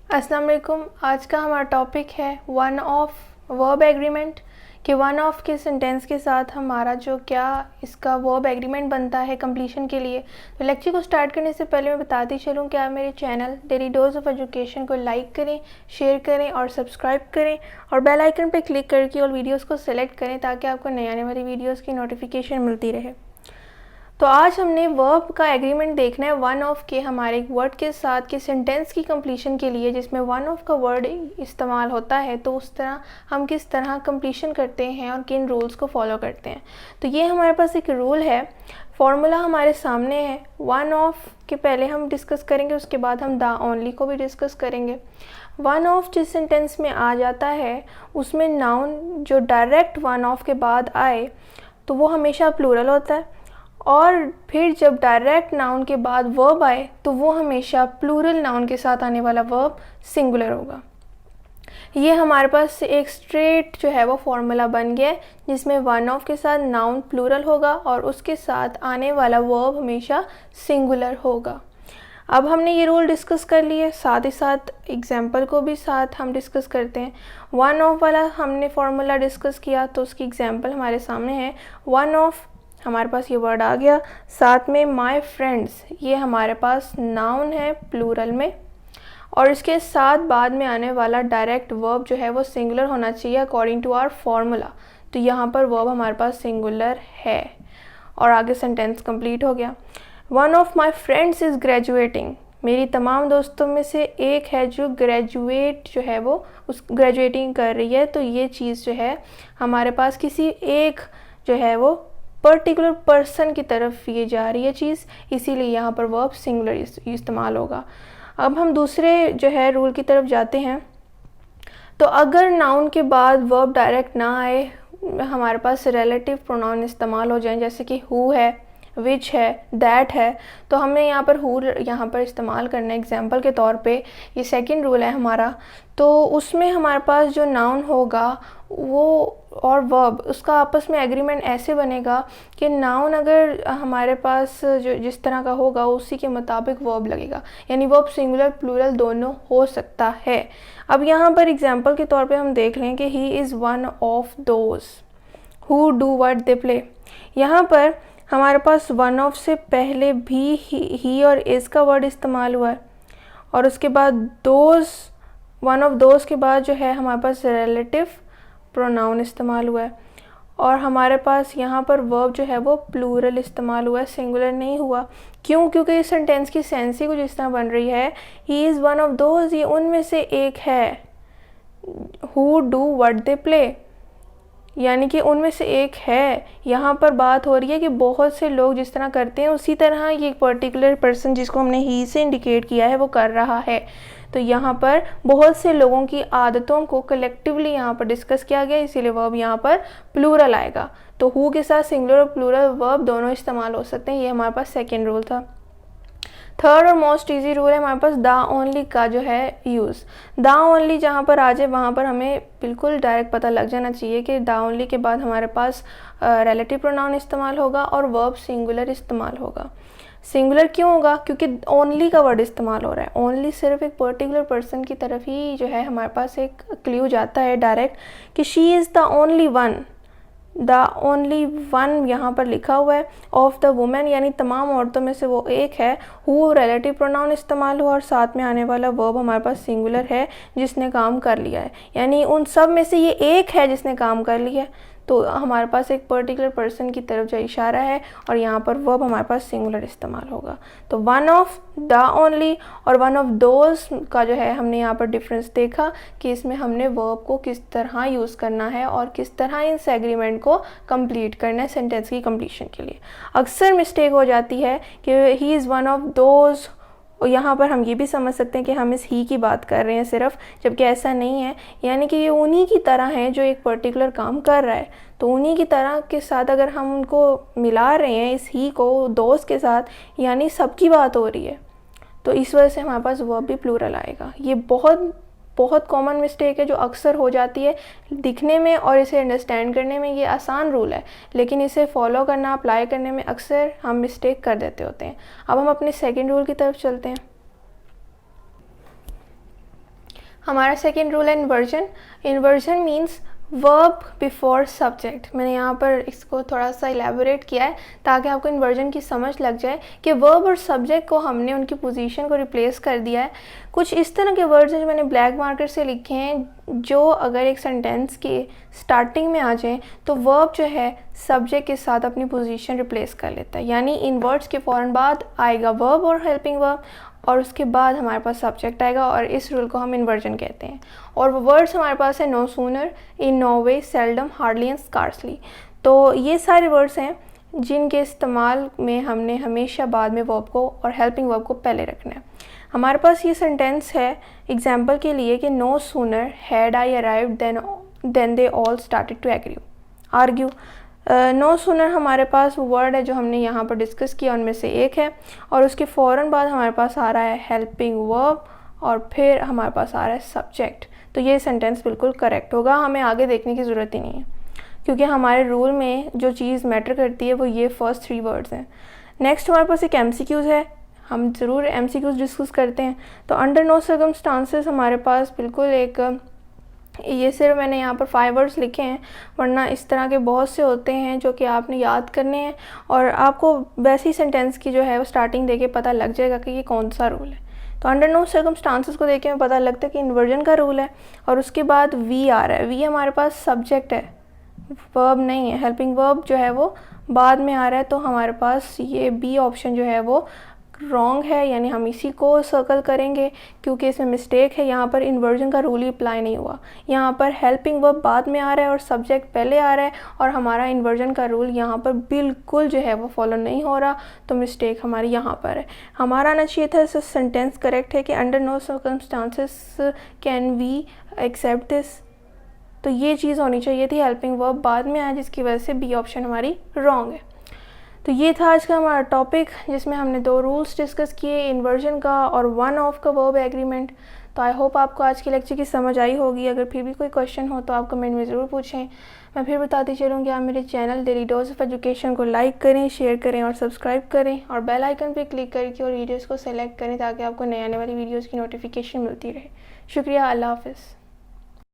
अस्सलाम वालेकुम। आज का हमारा टॉपिक है वन ऑफ वर्ब एग्रीमेंट कि वन ऑफ के सेंटेंस के साथ हमारा जो क्या इसका वर्ब एग्रीमेंट बनता है कंप्लीशन के लिए। तो लेक्चर को स्टार्ट करने से पहले मैं बताती चलूँ कि आप मेरे channel daily dose of education को लाइक करें, शेयर करें और सब्सक्राइब करें और बेल आइकन पर क्लिक करके और वीडियोज़ को सिलेक्ट करें ताकि आपको नए आने वाली वीडियोज़ की नोटिफिकेशन मिलती रहे। तो आज हमने वर्ब का एग्रीमेंट देखना है वन ऑफ के हमारे एक वर्ड के साथ के सेंटेंस की कंप्लीशन के लिए जिसमें वन ऑफ का वर्ड इस्तेमाल होता है। तो उस तरह हम किस तरह कंप्लीशन करते हैं और किन रूल्स को फॉलो करते हैं। तो ये हमारे पास एक रूल है, फॉर्मूला हमारे सामने है। वन ऑफ के पहले हम डिस्कस करेंगे, उसके बाद हम द ओनली को भी डिस्कस करेंगे। वन ऑफ जिस सेंटेंस में आ जाता है उसमें नाउन जो डायरेक्ट वन ऑफ के बाद आए तो वो हमेशा प्लूरल होता है, और फिर जब डायरेक्ट नाउन के बाद वर्ब आए तो वो हमेशा प्लूरल नाउन के साथ आने वाला वर्ब सिंगुलर होगा। ये हमारे पास एक स्ट्रेट जो है वो फॉर्मूला बन गया है जिसमें वन ऑफ के साथ नाउन प्लूरल होगा और उसके साथ आने वाला वर्ब हमेशा सिंगुलर होगा। अब हमने ये रूल डिस्कस कर लिए, साथ ही साथ एग्जाम्पल को भी साथ हम डिस्कस करते हैं। वन ऑफ वाला हमने फॉर्मूला डिस्कस किया तो उसकी एग्जाम्पल हमारे सामने है। वन ऑफ हमारे पास ये वर्ड आ गया, साथ में माय फ्रेंड्स ये हमारे पास नाउन है प्लूरल में, और इसके साथ बाद में आने वाला डायरेक्ट वर्ब जो है वो सिंगुलर होना चाहिए अकॉर्डिंग टू आवर फॉर्मूला। तो यहाँ पर वर्ब हमारे पास सिंगुलर है और आगे सेंटेंस कंप्लीट हो गया। One of my friends is graduating, मेरी तमाम दोस्तों में से एक है जो ग्रेजुएट जो है वो उस ग्रेजुएटिंग कर रही है। तो ये चीज़ जो है हमारे पास किसी एक जो है वो पर्टिकुलर पर्सन की तरफ ये जा रही है चीज़, इसीलिए यहाँ पर वर्ब सिंगुलर इस्तेमाल होगा। अब हम दूसरे जो है रूल की तरफ जाते हैं। तो अगर नाउन के बाद वर्ब डायरेक्ट ना आए, हमारे पास रिलेटिव प्रोनाउन इस्तेमाल हो जाएं, जैसे कि हु है, विच है, दैट है, तो हमें यहाँ पर हु यहाँ पर इस्तेमाल करना है एग्जाम्पल के तौर पे। ये सेकंड रूल है हमारा। तो उसमें हमारे पास जो नाउन होगा वो और वर्ब उसका आपस में एग्रीमेंट ऐसे बनेगा कि नाउन अगर हमारे पास जो जिस तरह का होगा उसी के मुताबिक वर्ब लगेगा, यानी वर्ब सिंगुलर प्लूरल दोनों हो सकता है। अब यहाँ पर एग्जाम्पल के तौर पे हम देख लें कि he is one of those who do what they play. यहाँ पर हमारे पास वन ऑफ से पहले भी ही और इज़ का वर्ड इस्तेमाल हुआ है, और उसके बाद दोज, वन ऑफ दोज के बाद जो है हमारे पास रिलेटिव प्रोनाउन इस्तेमाल हुआ है, और हमारे पास यहाँ पर वर्ब जो है वो प्लूरल इस्तेमाल हुआ है, सिंगुलर नहीं हुआ। क्यों? क्योंकि इस सेंटेंस की सेंस ही कुछ इस तरह बन रही है, he is one of those, ये उनमें से एक है, who do what they play, यानी कि उनमें से एक है। यहाँ पर बात हो रही है कि बहुत से लोग जिस तरह करते हैं उसी तरह ये पर्टिकुलर पर्सन जिसको हमने ही से इंडिकेट किया है वो कर रहा है। तो यहाँ पर बहुत से लोगों की आदतों को कलेक्टिवली यहाँ पर डिस्कस किया गया, इसीलिए वर्ब यहाँ पर प्लूरल आएगा। तो हु के साथ सिंगुलर और प्लूरल वर्ब दोनों इस्तेमाल हो सकते हैं। ये हमारे पास सेकेंड रूल था। थर्ड और मोस्ट इजी रूल है हमारे पास द ओनली का जो है यूज़। द ओनली जहाँ पर आ जाए वहाँ पर हमें बिल्कुल डायरेक्ट पता लग जाना चाहिए कि द ओनली के बाद हमारे पास रिलेटिव प्रोनाउन इस्तेमाल होगा और वर्ब सिंगुलर इस्तेमाल होगा। सिंगुलर क्यों होगा? क्योंकि ओनली का वर्ड इस्तेमाल हो रहा है। ओनली सिर्फ एक पर्टिकुलर पर्सन की तरफ ही जो है हमारे पास एक क्ल्यू जाता है डायरेक्ट कि she is the only one. The only one यहाँ पर लिखा हुआ है, ऑफ द वुमेन यानी तमाम औरतों में से वो एक है। हु रिलेटिव प्रोनाउन इस्तेमाल हुआ और साथ में आने वाला वर्ब हमारे पास सिंगुलर है जिसने काम कर लिया है, यानी उन सब में से ये एक है जिसने काम कर लिया है। तो हमारे पास एक पर्टिकुलर पर्सन की तरफ जो इशारा है और यहाँ पर वर्ब हमारे पास सिंगुलर इस्तेमाल होगा। तो वन ऑफ, द ओनली और वन ऑफ दोज का जो है हमने यहाँ पर डिफरेंस देखा कि इसमें हमने वर्ब को किस तरह यूज़ करना है और किस तरह इस एग्रीमेंट को कंप्लीट करना है सेंटेंस की कंप्लीशन के लिए। अक्सर मिस्टेक हो जाती है कि he is one of those, और यहाँ पर हम ये भी समझ सकते हैं कि हम इस ही की बात कर रहे हैं सिर्फ, जबकि ऐसा नहीं है। यानी कि ये उन्हीं की तरह है जो एक पर्टिकुलर काम कर रहा है, तो उन्हीं की तरह के साथ अगर हम उनको मिला रहे हैं इस ही को दोस्त के साथ, यानी सबकी बात हो रही है, तो इस वजह से हमारे पास वर्ब भी प्लूरल आएगा। ये बहुत बहुत कॉमन मिस्टेक है जो अक्सर हो जाती है। दिखने में और इसे अंडरस्टैंड करने में ये आसान रूल है, लेकिन इसे फॉलो करना, अप्लाई करने में अक्सर हम मिस्टेक कर देते होते हैं। अब हम अपने सेकंड रूल की तरफ चलते हैं। हमारा सेकेंड रूल है inversion. Inversion means verb before subject. मैंने यहाँ पर इसको थोड़ा सा इलेबोरेट किया है ताकि आपको इन्वर्जन की समझ लग जाए कि वर्ब और सब्जेक्ट को हमने उनकी पोजीशन को रिप्लेस कर दिया है। कुछ इस तरह के वर्ड्स हैं जो मैंने ब्लैक मार्कर से लिखे हैं, जो अगर एक सेंटेंस के स्टार्टिंग में आ जाएं तो वर्ब जो है सब्जेक्ट के साथ अपनी पोजीशन रिप्लेस कर लेता है। यानी इन वर्ड्स के फ़ौरन बाद आएगा वर्ब और हेल्पिंग वर्ब और उसके बाद हमारे पास सब्जेक्ट आएगा, और इस रूल को हम इन्वर्जन कहते हैं। और वो वर्ड्स हमारे पास है no sooner, in no way, seldom, hardly and scarcely. तो ये सारे वर्ड्स हैं जिनके इस्तेमाल में हमने हमेशा बाद में वर्ब को और हेल्पिंग वर्ब को पहले रखना है। हमारे पास ये सेंटेंस है एग्जाम्पल के लिए कि no sooner had I arrived then they all started to argue. No sooner हमारे पास वो वर्ड है जो हमने यहाँ पर डिस्कस किया उनमें से एक है, और उसके फ़ौरन बाद हमारे पास आ रहा है हेल्पिंग वर्ब और फिर हमारे पास आ रहा है सब्जेक्ट। तो ये सेंटेंस बिल्कुल करेक्ट होगा, हमें आगे देखने की ज़रूरत ही नहीं है क्योंकि हमारे रूल में जो चीज़ मैटर करती है वो ये फर्स्ट 3 वर्ड्स हैं। नेक्स्ट हमारे पास एक MCQs है, हम ज़रूर MCQs डिस्कस करते हैं। तो अंडर नो सर्कमस्टांसेस हमारे पास बिल्कुल एक, ये सिर्फ मैंने यहाँ पर 5 वर्ड्स लिखे हैं, वरना इस तरह के बहुत से होते हैं जो कि आपने याद करने हैं, और आपको वैसी सेंटेंस की जो है वो स्टार्टिंग देके पता लग जाएगा कि ये कौन सा रूल है। तो अंडर नो सर्कमस्टांसेस को देख के हमें पता लगता है कि इन्वर्जन का रूल है। और उसके बाद वी आ रहा है, वी हमारे पास सब्जेक्ट है, वर्ब नहीं है। हेल्पिंग वर्ब जो है वो बाद में आ रहा है, तो हमारे पास ये बी ऑप्शन जो है वो रॉन्ग है, यानी हम इसी को सर्कल करेंगे क्योंकि इसमें मिस्टेक है। यहाँ पर इन्वर्जन का रूल ही अप्लाई नहीं हुआ, यहाँ पर हेल्पिंग वर्ब बाद में आ रहा है और सब्जेक्ट पहले आ रहा है, और हमारा इन्वर्जन का रूल यहाँ पर बिल्कुल जो है वो फॉलो नहीं हो रहा, तो मिस्टेक हमारी यहाँ पर है। हमारा आना चाहिए था सेंटेंस करेक्ट है कि under no circumstances can we accept this, तो ये चीज़ होनी चाहिए थी, हेल्पिंग वर्ब बाद में आया जिसकी वजह से बी ऑप्शन हमारी रॉन्ग है। तो ये था आज का हमारा टॉपिक जिसमें हमने 2 रूल्स डिस्कस किए, इन्वर्जन का और वन ऑफ का वर्ब एग्रीमेंट। तो आई होप आपको आज के लेक्चर की समझ आई होगी। अगर फिर भी कोई क्वेश्चन हो तो आप कमेंट में ज़रूर पूछें। मैं फिर बताती चलूँगी, आप मेरे channel daily dose of education को लाइक करें, शेयर करें और सब्सक्राइब करें, और बेल आइकन पर क्लिक करके और वीडियोज़ को सेलेक्ट करें ताकि आपको नए आने वाली वीडियोज़ की नोटिफिकेशन मिलती रहे। शुक्रिया, अल्लाह हाफ़िज़।